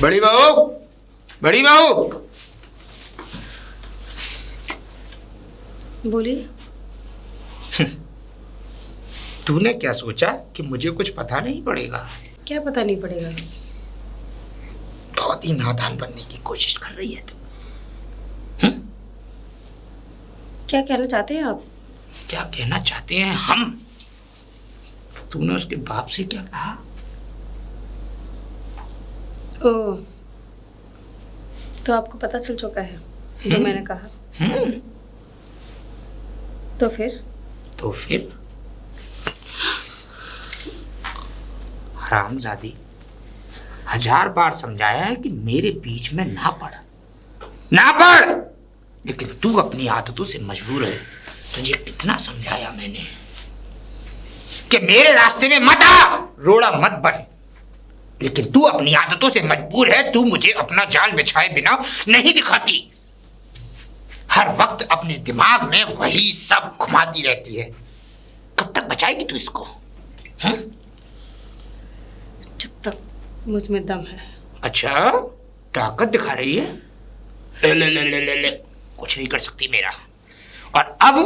बड़ी बहू, बड़ी बहू। बोलिए। तूने क्या सोचा कि मुझे कुछ पता नहीं पड़ेगा? क्या पता नहीं पड़ेगा? बहुत ही नादान बनने की कोशिश कर रही है तू। क्या कहना चाहते हैं आप? क्या कहना चाहते हैं हम? तूने उसके बाप से क्या कहा? ओह, तो आपको पता चल चुका है जो मैंने कहा? तो फिर हरामजादी, 1000 बार समझाया है कि मेरे बीच में ना पड़, लेकिन तू अपनी आदतों से मजबूर है। तुझे कितना समझाया मैंने कि मेरे रास्ते में मत आ, रोड़ा मत बन, लेकिन तू अपनी आदतों से मजबूर है। तू मुझे अपना जाल बिछाए बिना नहीं दिखाती, हर वक्त अपने दिमाग में वही सब घुमाती रहती है। कब तक बचाएगी तू इसको? जब तक मुझ में दम है। अच्छा, ताकत दिखा रही है? ले ले ले ले ले ले, कुछ नहीं कर सकती मेरा। और अब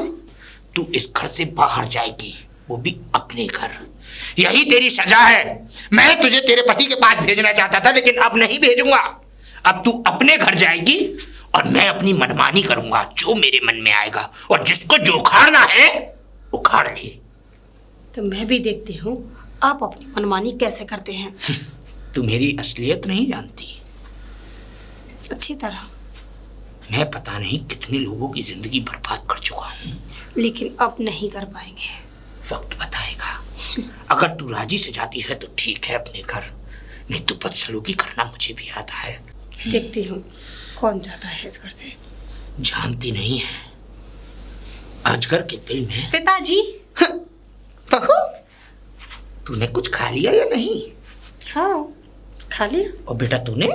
तू इस घर से बाहर जाएगी, वो भी अपने घर। यही तेरी सजा है। मैं तुझे तेरे पति के पास भेजना चाहता था, लेकिन अब नहीं भेजूंगा। अब तू अपने घर जाएगी और मैं अपनी मनमानी करूंगा, जो मेरे मन में आएगा, और जिसको जो उखाड़ना है उखाड़ ले। तो मैं भी देखती हूँ आप अपनी मनमानी कैसे करते हैं। तू मेरी असलियत नहीं जानती। अच्छी तरह। मैं पता नहीं कितने लोगों की जिंदगी बर्बाद कर चुका हूँ, लेकिन अब नहीं कर पाएंगे। वक्त बताएगा। अगर तू राजी से जाती है तो ठीक है अपने घर, नहीं तो बदसलूकी करना मुझे भी आता है। देखती हूँ कौन जाता है इस घर से। जानती नहीं है, अजगर के बिल में। पिताजी। बहू, तूने कुछ खा लिया या नहीं? हाँ, खा लिया। और बेटा तूने?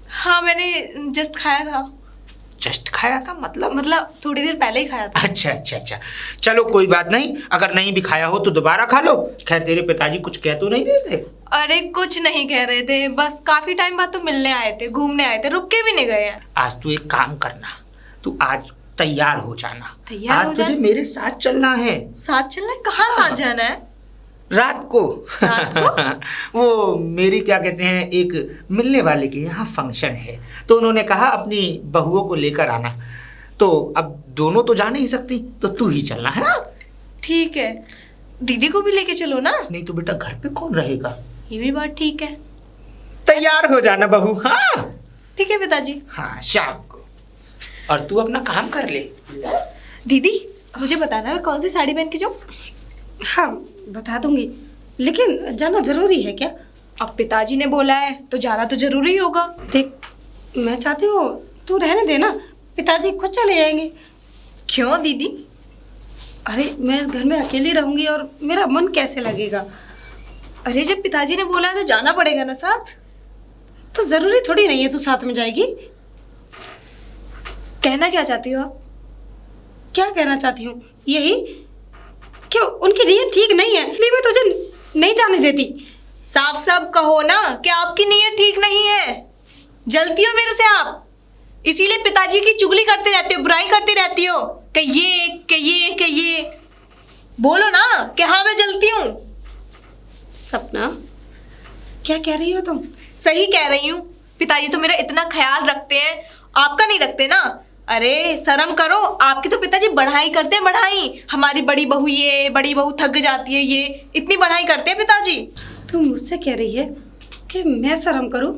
हाँ, मैंने जस्ट खाया था। जस्ट खाया था मतलब थोड़ी देर पहले ही खाया था। अच्छा, चलो कोई बात नहीं। अगर नहीं भी खाया हो तो दोबारा खा लो। खैर, तेरे पिताजी कुछ कह तो नहीं रहे थे? अरे कुछ नहीं कह रहे थे, बस काफी टाइम बाद तो मिलने आए थे, घूमने आए थे, रुक के भी नहीं गए हैं। आज तू एक काम करना, तू आज तैयार हो जाना। तैयार हो आज तुझे मेरे साथ चलना है। साथ चलना है? कहाँ साथ जाना है? रात को। रात को? वो मेरी क्या कहते हैं, एक मिलने वाले के यहाँ फंक्शन है, तो उन्होंने कहा अपनी बहुओं को लेकर आना। तो अब दोनों तो जा नहीं सकती, तो तू ही चलना है। ठीक है, दीदी को भी लेके चलो ना। नहीं तो बेटा घर पे कौन रहेगा? ये भी बात ठीक है। तैयार हो जाना बहू। हाँ ठीक है पिताजी। हाँ, शाम को। और तू अपना काम कर ले। दीदी, मुझे बताना है कौन सी साड़ी पहन के जाऊँ? हाँ, बता दूंगी, लेकिन जाना जरूरी है क्या? अब पिताजी ने बोला है तो जाना तो जरूरी होगा। देख, मैं चाहती हूँ तू रहने देना, पिताजी खुद चले जाएंगे। क्यों दीदी? अरे मैं इस घर में अकेली रहूंगी और मेरा मन कैसे लगेगा? अरे जब पिताजी ने बोला है तो जाना पड़ेगा ना साथ। तो जरूरी थोड़ी नहीं है तू साथ में जाएगी। कहना क्या चाहती हो आप? क्या कहना चाहती हूँ? यही, क्यों उनकी नीयत ठीक नहीं है, इसलिए मैं तुझे नहीं जाने देती। साफ साफ कहो ना कि आपकी नीयत ठीक नहीं है। जलती हो मेरे से आप, इसीलिए पिताजी की चुगली करते रहते हो, बुराई करती रहती हो कि ये बोलो ना कि हाँ मैं जलती हूँ। सपना, क्या कह रही हो तुम? सही कह रही हूँ। पिताजी तो मेरा इतना ख्याल रखते हैं, आपका नहीं रखते ना। अरे शर्म करो, आपके तो पिताजी बढ़ाई करते हैं, बढ़ाई। हमारी बड़ी बहू थक जाती है, ये इतनी बढ़ाई करते हैं पिताजी। तुम मुझसे कह रही है कि मैं शर्म करूं?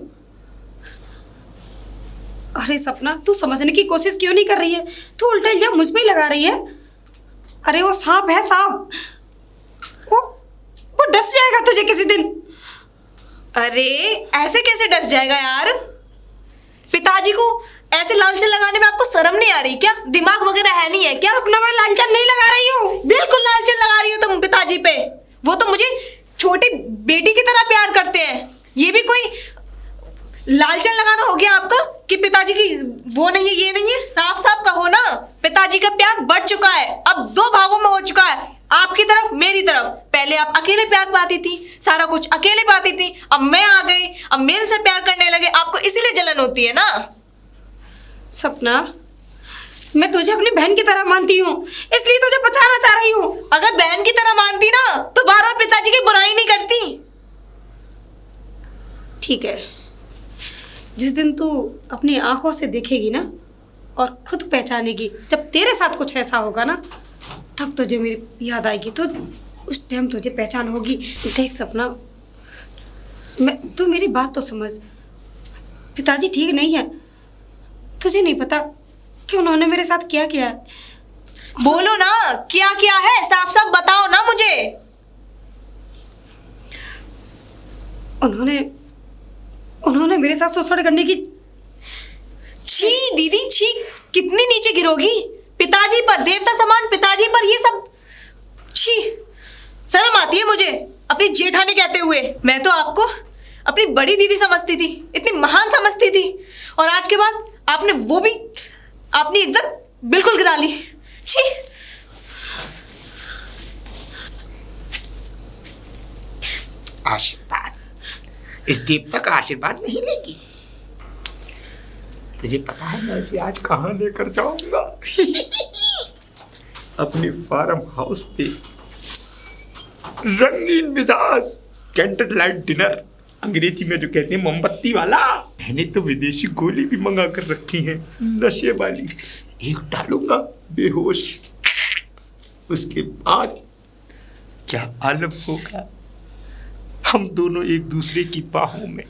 अरे सपना, तू समझने की कोशिश क्यों नहीं कर रही है? तू उल्टा इल्जाम मुझ पे ही लगा रही है। अरे वो सांप है, सांप। वो डस जाएगा तुझे किसी दिन। अरे ऐसे कैसे डस जाएगा यार? पिताजी को ऐसे लालचन लगाने में आपको शर्म नहीं आ रही क्या? दिमाग वगैरह है नहीं है क्या? सपना, मैं लालचन नहीं लगा रही हूँ। बिल्कुल लालचन लगा रही हो तुम पिताजी पे। वो तो मुझे छोटी बेटी की तरह प्यार करते हैं। ये भी कोई लालचन लगाना हो गया आपका कि पिताजी की वो नहीं है, ये नहीं है? साफ साफ कहो ना, पिताजी का प्यार बढ़ चुका है, अब 2 भागों में हो चुका है, आपकी तरफ मेरी तरफ। पहले आप अकेले प्यार पाती थी, सारा कुछ अकेले पाती थी, अब मैं आ गई, अब मेरे से प्यार करने लगे, आपको इसीलिए जलन होती है ना। सपना, मैं तुझे अपनी बहन की तरह मानती हूँ, इसलिए तुझे बचाना चाह रही हूँ। अगर बहन की तरह मानती ना तो बार बार पिताजी की बुराई नहीं करती। ठीक है, जिस दिन तू अपनी आंखों से देखेगी ना और खुद पहचानेगी, जब तेरे साथ कुछ ऐसा होगा ना, तब तुझे मेरी याद आएगी, तो उस टाइम तुझे पहचान होगी। देख सपना, तू मेरी बात तो समझ। पिताजी ठीक नहीं है, तुझे नहीं पता कि उन्होंने मेरे साथ क्या किया है। बोलो ना, क्या क्या है, साफ साफ बताओ ना मुझे। उन्होंने मेरे साथ शोषण करने की। छी दीदी छी, कितनी नीचे गिरोगी। पिताजी पर, देवता समान पिताजी पर ये सब, छी, शर्म आती है मुझे अपनी जेठानी कहते हुए। मैं तो आपको अपनी बड़ी दीदी समझती थी, इतनी महान समझती थी, और आज के बाद आपने वो भी अपनी इज्जत बिल्कुल गिरा ली। छी। आशीर्वाद, इस देवता का आशीर्वाद नहीं लेगी। तुझे पता है मैं इसे आज कहाँ लेकर जाऊंगा? अपने फार्म हाउस पे रंगीन मिजाज कैंडल लाइट डिनर, अंग्रेजी में जो कहते हैं मोमबत्ती वाला। मैंने तो विदेशी गोली भी मंगा कर रखी है, नशे वाली। एक डालूंगा बेहोश, उसके बाद क्या आलम होगा, हम दोनों एक दूसरे की बाहों में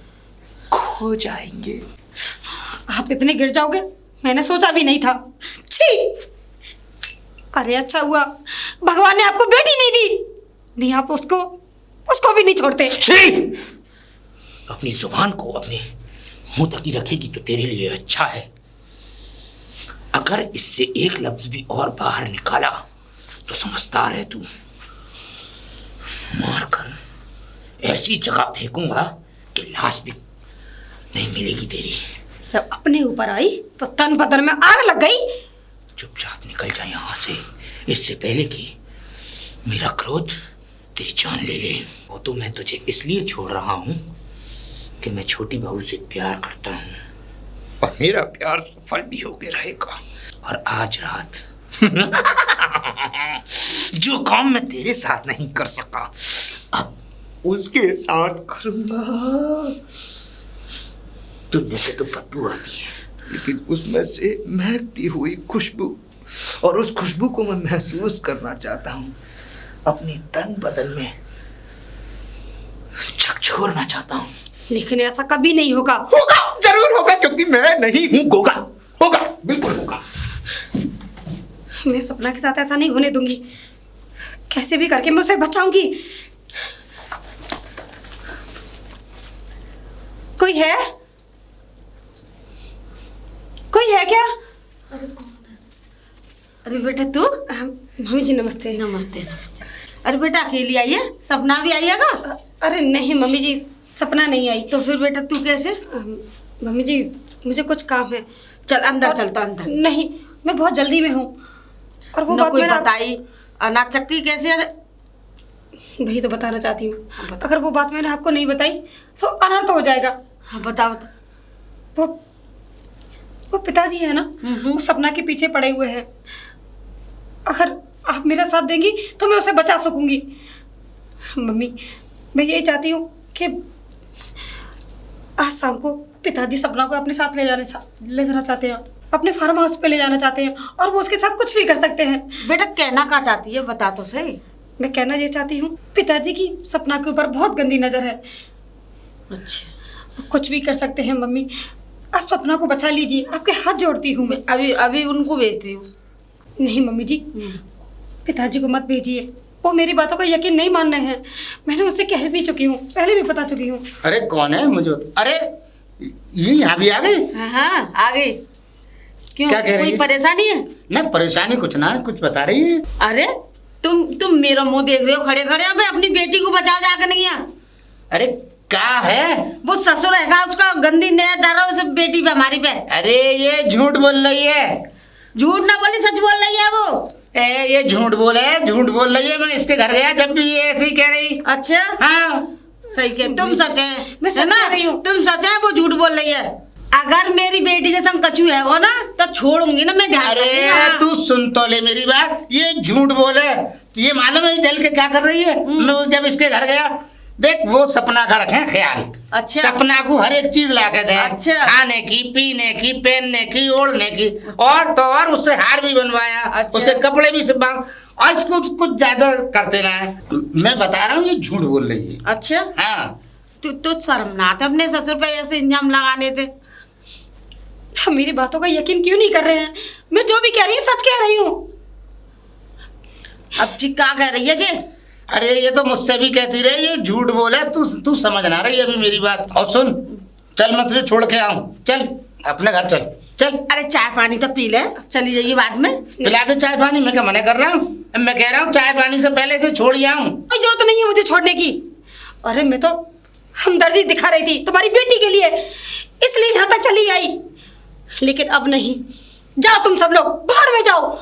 खो जाएंगे। आप इतने गिर जाओगे मैंने सोचा भी नहीं था। छी। अरे अच्छा हुआ भगवान ने आपको बेटी नहीं दी, नहीं आप उसको भी नहीं छोड़ते। छी! अपनी जुबान को अपने मुंह तक ही रखेगी तो तेरे लिए अच्छा है। अगर इससे एक लफ्ज भी और बाहर निकाला तो समझदार है तू। मार कर ऐसी जगह फेंकूंगा कि लाश भी नहीं मिलेगी तेरी। जब अपने ऊपर आई तो तन बदन में आग लग गई। चुपचाप निकल जा यहाँ से, इससे पहले कि मेरा क्रोध तेरी जान ले ले। वो तो मैं तुझे इसलिए छोड़ रहा हूँ कि मैं छोटी बहू से प्यार करता हूँ, और मेरा प्यार सफल भी होके रहेगा। और आज रात जो काम मैं तेरे साथ नहीं कर सका, अब उसके साथ करूंगा। दुनिया से तो बदबू आती है, लेकिन उसमें से महकती हुई खुशबू, और उस खुशबू को मैं महसूस करना चाहता हूँ, अपने तन बदन में झकझोरना चाहता हूँ। लेकिन ऐसा कभी नहीं होगा। होगा, जरूर होगा, क्योंकि मैं नहीं हूँ गोगा। होगा, बिल्कुल होगा। मैं सपना के साथ ऐसा नहीं होने दूंगी, कैसे भी करके मैं उसे बचाऊंगी। कोई है? कोई है क्या? अरे बेटा तू। मम्मी जी नमस्ते। नमस्ते नमस्ते। अरे बेटा अकेली आई है? सपना भी आई है का? अरे नहीं मम्मी जी, सपना नहीं आई। तो फिर बेटा तू कैसे? मम्मी जी मुझे कुछ काम है। चल अंदर चलता अंदर। नहीं, मैं बहुत जल्दी में हूँ। और वो न बात कोई मैंने बताई अनाज चक्की कैसे? अरे वही तो बताना चाहती हूँ। अगर वो बात मैंने आपको नहीं बताई तो अनर्थ हो जाएगा। हाँ बताओ तो। वो पिताजी है ना, वो सपना के पीछे पड़े हुए हैं। अगर आप मेरा साथ देंगी तो मैं उसे बचा सकूंगी। मम्मी मैं यही चाहती हूँ कि आज शाम को पिताजी सपना को अपने साथ ले जाना चाहते हैं, अपने फार्म हाउस पे ले जाना चाहते हैं, और वो उसके साथ कुछ भी कर सकते हैं। बेटा कहना क्या चाहती है बता तो सही। मैं कहना ये चाहती हूँ, पिताजी की सपना के ऊपर बहुत गंदी नजर है। अच्छा वो कुछ भी कर सकते हैं। मम्मी आप सपना को बचा लीजिए, आपके हाथ जोड़ती हूँ मैं। अभी उनको भेजती हूँ। नहीं मम्मी जी, पिताजी को मत भेजिए, वो मेरी बातों का यकीन नहीं मान रहे हैं। मैंने उससे कह भी चुकी हूँ, पहले भी बता चुकी हूँ। अरे कौन है मुझे? अरे ये यहाँ भी आ गई? हाँ आ गई। क्यों क्या कह रही कोई है? परेशानी है? नहीं परेशानी कुछ ना, कुछ बता रही है। अरे तुम मेरा मुंह देख रहे हो खड़े खड़े। अबे अपनी बेटी को बचाओ जाकर नहीं है। अरे क्या है? वो ससुर है उसका गंदी नया डरा उस बेटी पे हमारी पे। अरे ये झूठ बोल रही है। झूठ ना बोली सच बोल रही है वो। ये झूठ बोल रही है। मैं इसके घर गया जब भी ये ऐसे ही कह रही। अच्छा हाँ सही कह, तुम सच है। मैं सच है ना? कह रही हूँ। तुम सच है, वो झूठ बोल रही है। अगर मेरी बेटी के संग कछू है वो ना, तो छोड़ूंगी ना मैं, ध्यान अरे रखिएगा, हाँ। तू सुन तो ले मेरी बात, ये झूठ बोले। ये मालूम है जल के क्या कर रही है? मैं जब इसके घर गया, देख वो सपना का रखे ख्याल। अच्छा। सपना को हर एक चीज ला के दे। अच्छा। खाने की, पीने की, पहनने की, ओढ़ने की, और तो और उससे हार भी बनवाया। अच्छा। उसके कपड़े भी सब और इसको कुछ ज्यादा करते ना है। मैं बता रहा हूँ ये झूठ बोल रही है। अच्छा, हाँ तो शर्म ना आते अपने ससुर पे ऐसे इंजाम लगाने थे? हम मेरी बातों का यकीन क्यों नहीं कर रहे हैं? मैं जो भी कह रही हूँ सच कह रही हूँ। अब ठीक क्या कह रही है जी? अरे ये तो मुझसे भी कहती रही, ये झूठ बोले। तू समझ ना रही अभी मेरी बात। और सुन, चल मैं तुझे छोड़ के आऊं, चल अपने घर चल चल। अरे चाय पानी तो पी ले, चली जाइए बाद में। पिला दे चाय पानी, मैं क्या मना कर रहा हूँ? मैं कह रहा हूँ चाय पानी से पहले से छोड़ ही आऊं। कोई जरूरत नहीं है मुझे छोड़ने की। अरे मैं तो हमदर्दी दिखा रही थी तुम्हारी बेटी के लिए, इसलिए यहाँ तक चली आई। लेकिन अब नहीं, जाओ तुम सब लोग, भाड़ में जाओ।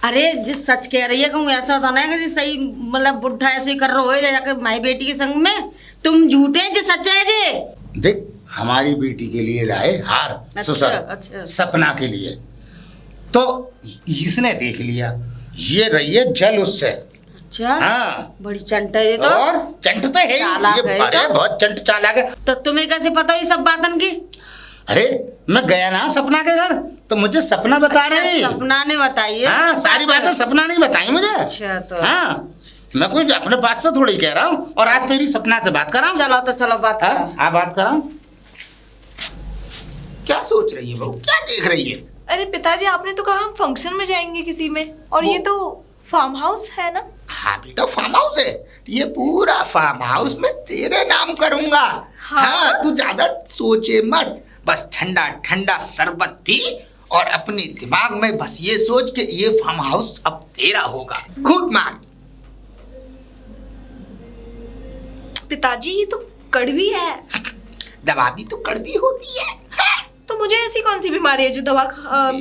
अरे जिस सच कह रही है, कहूँ ऐसा होता ना है कि जी सही, मतलब बुढ़ा ऐसे ही कर रहे हो जाकर माई बेटी के संग में। तुम झूठे हैं, जी सच है जी। देख हमारी बेटी के लिए लाए हार, अच्छा, ससुर, अच्छा। सपना के लिए। तो इसने देख लिया, ये रही है जल उससे। अच्छा, हाँ, बड़ी चंट है ये तो। और चंट तो है ही। चालाक है अरे तो। बहुत चंट चालाक है। तो तुम्हें कैसे पता ये सब बातन की? अरे मैं गया ना सपना के घर, तो मुझे सपना बता अच्छा, रही। सपना ने बताई है? हाँ, सारी बातें सपना नहीं बताई मुझे। अच्छा, तो हाँ, मैं कुछ अपने पास से थोड़ी कह रहा हूँ। और आज तेरी सपना से बात कर रहा हूँ। चलो तो चलो बात करो। हाँ, हाँ बात कर रहा हूँ। क्या सोच रही है बहू, क्या देख रही है? अरे पिताजी, आपने तो कहा हम फंक्शन में जाएंगे किसी में, और ये तो फार्म हाउस है ना? हाँ बेटा, फार्म हाउस है। ये पूरा फार्म हाउस मैं तेरे नाम करूंगा। हाँ, तू ज्यादा सोचे मत, बस ठंडा ठंडा शरबत पी और अपने दिमाग में बस ये सोच के ये फार्म हाउस अब तेरा होगा। घूट मार। पिताजी ये तो कड़वी है। दवा भी तो कड़वी होती है। तो मुझे ऐसी कौन सी बीमारी है जो दवा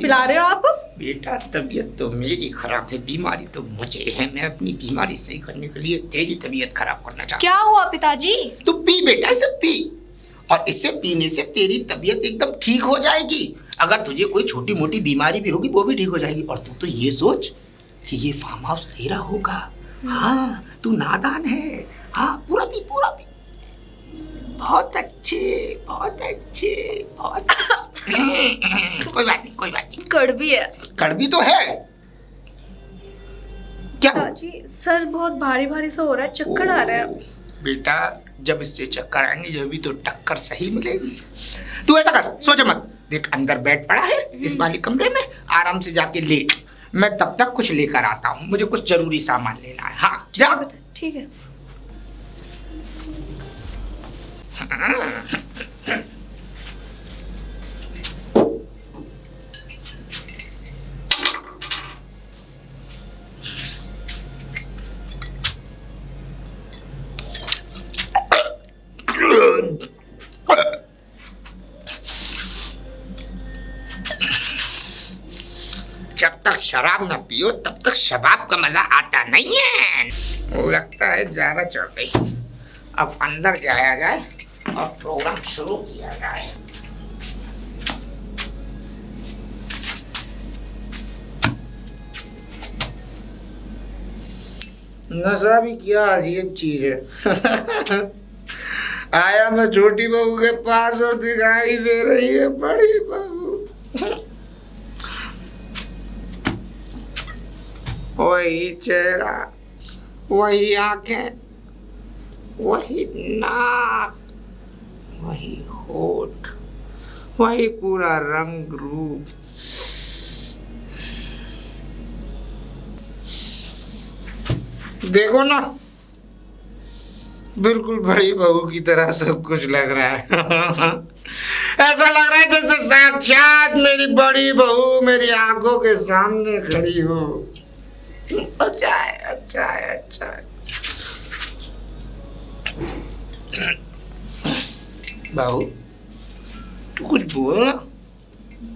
पिला रहे हो आप? बेटा तबीयत तो मेरी खराब है, बीमारी तो मुझे है। मैं अपनी बीमारी सही करने के लिए तेरी तबीयत खराब करना चाहता क्या हुआ पिताजी? हूँ। तू पी बेटा, इसे पी, और इससे पीने से तेरी तबीयत एकदम ठीक हो जाएगी। अगर तुझे कोई छोटी मोटी बीमारी भी होगी वो भी ठीक हो जाएगी। और तू तो ये सोच कि ये फार्म हाउस तेरा होगा। हाँ, तू नादान है। हाँ, पूरा पी, पूरा पी। बहुत अच्छे, बहुत अच्छे, बहुत अच्छे। कोई बात नहीं, कोई बात नहीं। कड़वी है कड़वी तो है। क्या हुआ? पिताजी, सर बहुत भारी भारी सा हो रहा है, चक्कर आ रहा है। बेटा जब इससे चक्कर आएंगे जब भी तो टक्कर सही मिलेगी। तू ऐसा कर, सोच मत। देख अंदर बेड पड़ा है इस वाले कमरे में, आराम से जाके लेट। मैं तब तक कुछ लेकर आता हूँ, मुझे कुछ जरूरी सामान लेना है। हाँ जा। ठीक है। जब तक शराब न पियो तब तक शबाब का मजा आता नहीं है। वो लगता है ज्यादा चढ़ गई। अब अंदर जाया जाए और प्रोग्राम शुरू किया जाए। नशा भी क्या अजीब चीज है। आया मैं छोटी बहू के पास और दिखाई दे रही है बड़ी बहू। वही चेहरा, वही आंखें, वही नाक, वही होठ, वही पूरा रंग रूप। देखो ना, बिल्कुल बड़ी बहू की तरह सब कुछ लग रहा है। ऐसा लग रहा है जैसे साक्षात मेरी बड़ी बहू मेरी आंखों के सामने खड़ी हो। अच्छा है, अच्छा है, अच्छा है। बहू तू कुछ बोल ना,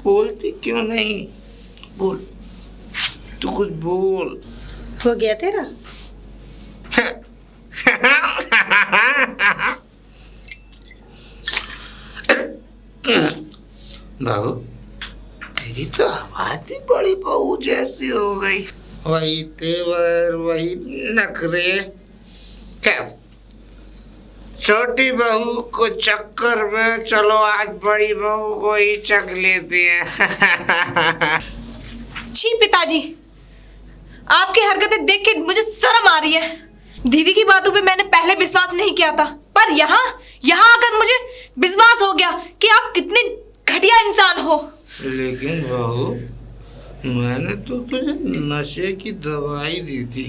बोलती क्यों नहीं? बोल, तू कुछ बोल। हो गया तेरा? बहू, तेरी तो आवाज भी बड़ी बहू जैसी हो गई। वही तेवर, वही नखरे। क्या छोटी बहू को चक्कर में, चलो आज बड़ी बहू को ही चक लेते हैं। छी पिताजी, आपकी हरकतें देख के मुझे शर्म आ रही है। दीदी की बातों पे मैंने पहले विश्वास नहीं किया था, पर यहाँ आकर मुझे विश्वास हो गया कि आप कितने घटिया इंसान हो। लेकिन बहू, मैंने तो तुझे नशे की दवाई दी थी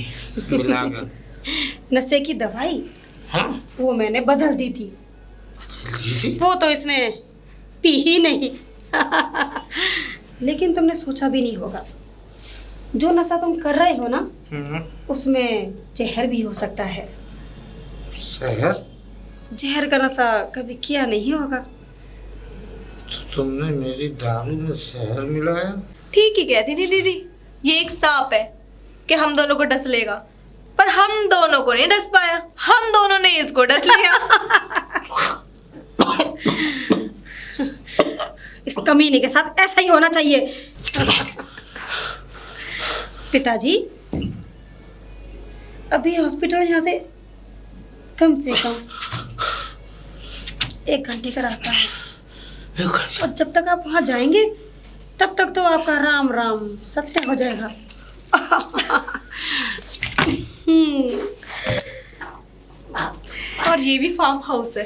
मिलाकर। नशे की दवाई? हाँ, वो मैंने बदल दी थी। जी। वो तो इसने पी ही नहीं। लेकिन तुमने सोचा भी नहीं होगा, जो नशा तुम कर रहे हो ना, उसमें जहर भी हो सकता है। शहर? जहर का नशा कभी किया नहीं होगा। तो तुमने मेरी दारू में शहर मिलाया? ठीक ही कहती थी दीदी, ये एक सांप है कि हम दोनों को डस लेगा, पर हम दोनों को नहीं डस पाया, हम दोनों ने इसको डस लिया। इस कमीने के साथ ऐसा ही होना चाहिए। पिताजी, अभी हॉस्पिटल यहाँ से कम से कम 1 घंटे का रास्ता है, और जब तक आप वहाँ जाएंगे तब तक तो आपका राम राम सत्य हो जाएगा। और ये भी फार्म हाउस है,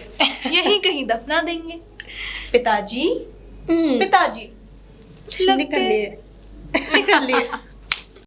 यहीं कहीं दफना देंगे। पिताजी, पिताजी निकल लिए। निकल लिए।